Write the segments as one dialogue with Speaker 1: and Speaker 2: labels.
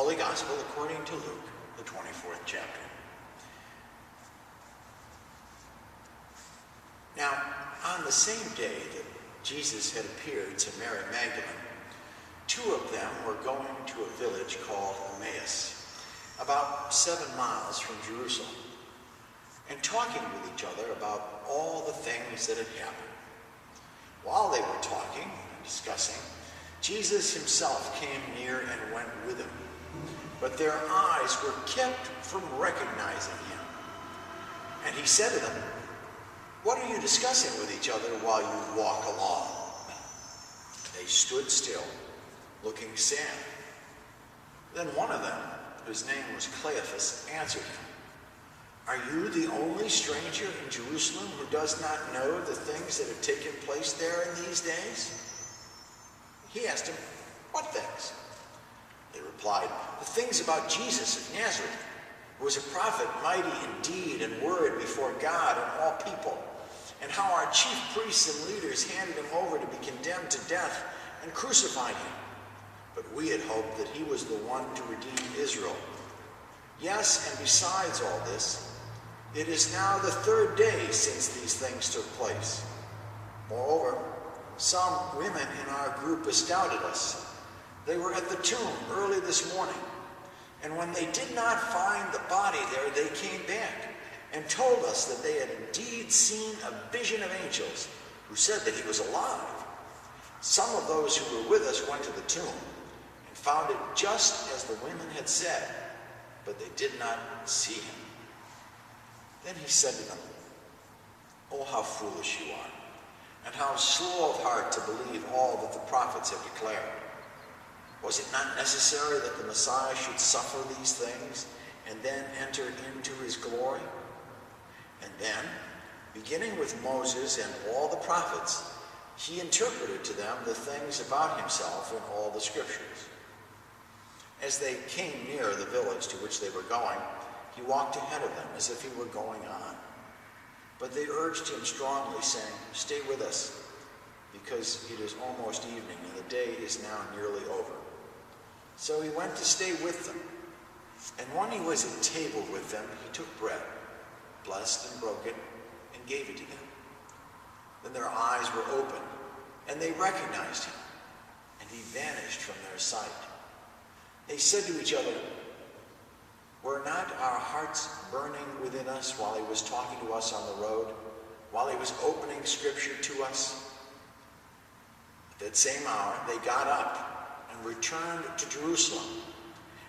Speaker 1: Holy Gospel according to Luke, the 24th chapter. Now, on the same day that Jesus had appeared to Mary Magdalene, two of them were going to a village called Emmaus, about 7 miles from Jerusalem, and talking with each other about all the things that had happened. While they were talking and discussing, Jesus himself came near and went with them, but their eyes were kept from recognizing him. And he said to them, "What are you discussing with each other while you walk along?" They stood still, looking sad. Then one of them, whose name was Cleophas, answered him, "Are you the only stranger in Jerusalem who does not know the things that have taken place there in these days?" He asked him, "What things?" They replied, "The things about Jesus of Nazareth, who was a prophet, mighty in deed and word before God and all people, and how our chief priests and leaders handed him over to be condemned to death and crucified him. But we had hoped that he was the one to redeem Israel. Yes, and besides all this, it is now the 3rd day since these things took place. Moreover, some women in our group astounded us. They were at the tomb early this morning, and when they did not find the body there, they came back and told us that they had indeed seen a vision of angels who said that he was alive. Some of those who were with us went to the tomb and found it just as the women had said, but they did not see him." Then he said to them, "Oh, how foolish you are, and how slow of heart to believe all that the prophets have declared. Was it not necessary that the Messiah should suffer these things and then enter into his glory?" And then, beginning with Moses and all the prophets, he interpreted to them the things about himself in all the scriptures. As they came near the village to which they were going, he walked ahead of them as if he were going on. But they urged him strongly, saying, "Stay with us, because it is almost evening, and the day is now nearly over." So he went to stay with them. And when he was at table with them, he took bread, blessed and broke it, and gave it to them. Then their eyes were opened, and they recognized him, and he vanished from their sight. They said to each other, "Were not our hearts burning within us while he was talking to us on the road, while he was opening scripture to us?" At that same hour, they got up and returned to Jerusalem,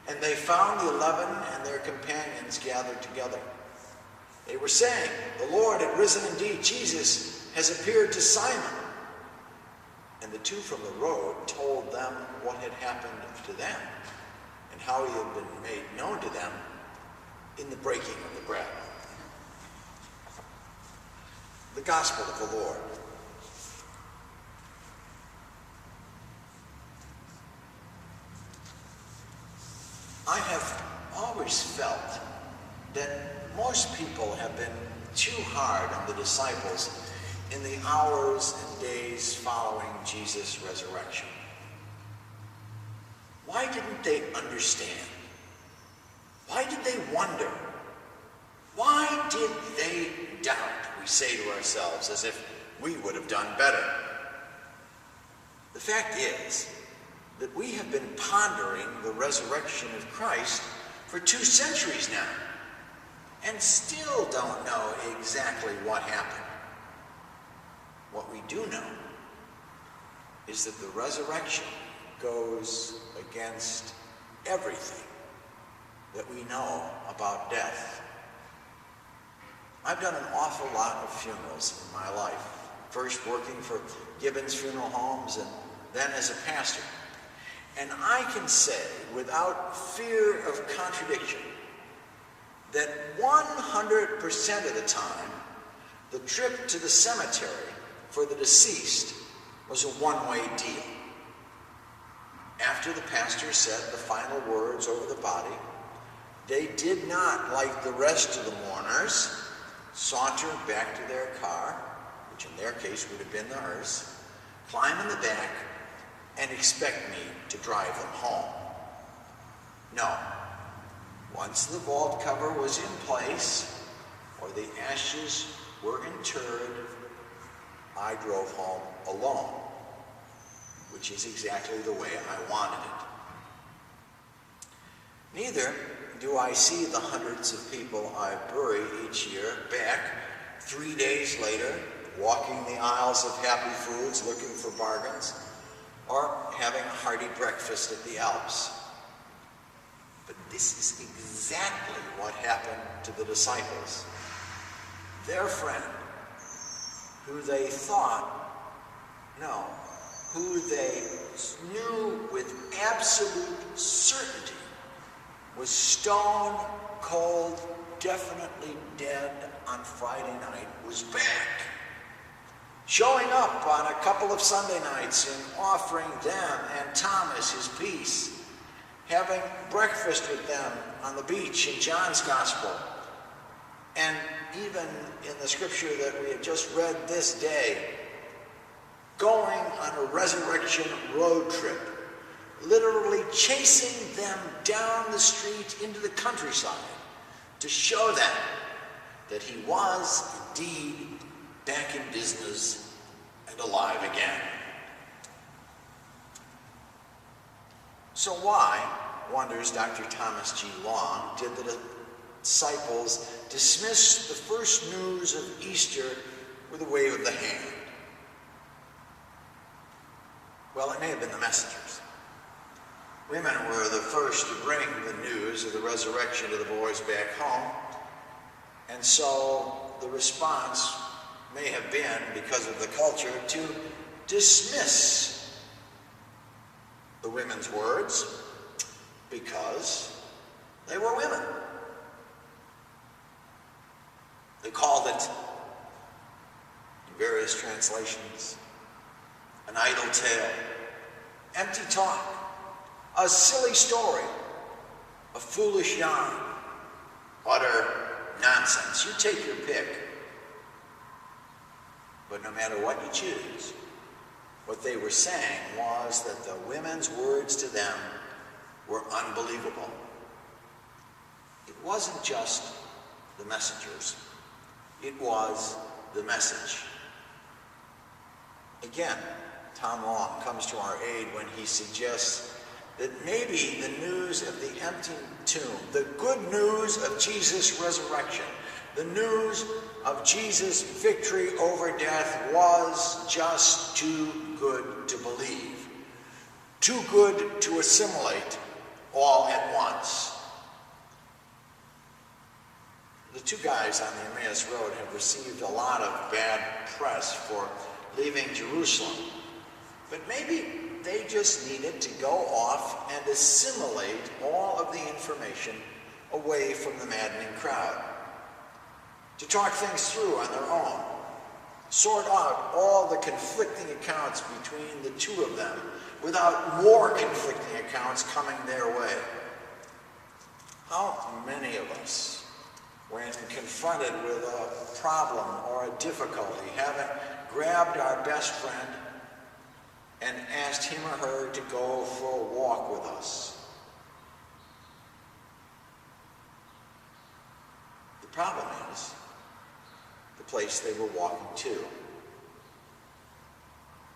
Speaker 1: and they found the 11 and their companions gathered together. They were saying, "The Lord had risen indeed. Jesus has appeared to Simon." And the two from the road told them what had happened to them and how he had been made known to them in the breaking of the bread. The Gospel of the Lord. I have always felt that most people have been too hard on the disciples in the hours and days following Jesus' resurrection. Why didn't they understand? Why did they wonder? Why did they doubt, we say to ourselves, as if we would have done better? The fact is that we have been pondering the resurrection of Christ for 2 centuries now, and still don't know exactly what happened. What we do know is that the resurrection goes against everything that we know about death. I've done an awful lot of funerals in my life, first working for Gibbons Funeral Homes and then as a pastor. And I can say without fear of contradiction that 100% of the time, the trip to the cemetery for the deceased was a one-way deal. After the pastor said the final words over the body, they did not, like the rest of the mourners, saunter back to their car, which in their case would have been the hearse, climb in the back, and expect me to drive them home. No. Once the vault cover was in place, or the ashes were interred, I drove home alone, which is exactly the way I wanted it. Neither do I see the hundreds of people I bury each year back 3 days later, walking the aisles of Happy Foods looking for bargains, or having a hearty breakfast at the Alps. But this is exactly what happened to the disciples. Their friend, who they who they knew with absolute certainty was stone cold, definitely dead on Friday night, was back, showing up on a couple of Sunday nights and offering them and Thomas his peace, having breakfast with them on the beach in John's Gospel, and even in the scripture that we had just read this day, going on a resurrection road trip, literally chasing them down the street into the countryside to show them that he was indeed back in business and alive again. So why, wonders Dr. Thomas G. Long, did the disciples dismiss the first news of Easter with a wave of the hand? Well, it may have been the messengers. Women were the first to bring the news of the resurrection to the boys back home, and so the response may have been, because of the culture, to dismiss the women's words because they were women. They called it, in various translations, an idle tale, empty talk, a silly story, a foolish yarn, utter nonsense. You take your pick. But no matter what you choose, what they were saying was that the women's words to them were unbelievable. It wasn't just the messengers. It was the message. Again, Tom Long comes to our aid when he suggests that maybe the news of the empty tomb, the good news of Jesus' resurrection, the news of Jesus' victory over death was just too good to believe, too good to assimilate all at once. The two guys on the Emmaus Road have received a lot of bad press for leaving Jerusalem, but maybe they just needed to go off and assimilate all of the information away from the maddening crowd, to talk things through on their own, sort out all the conflicting accounts between the two of them without more conflicting accounts coming their way. How many of us, when confronted with a problem or a difficulty, haven't grabbed our best friend and asked him or her to go for a walk with us? The problem is the place they were walking to.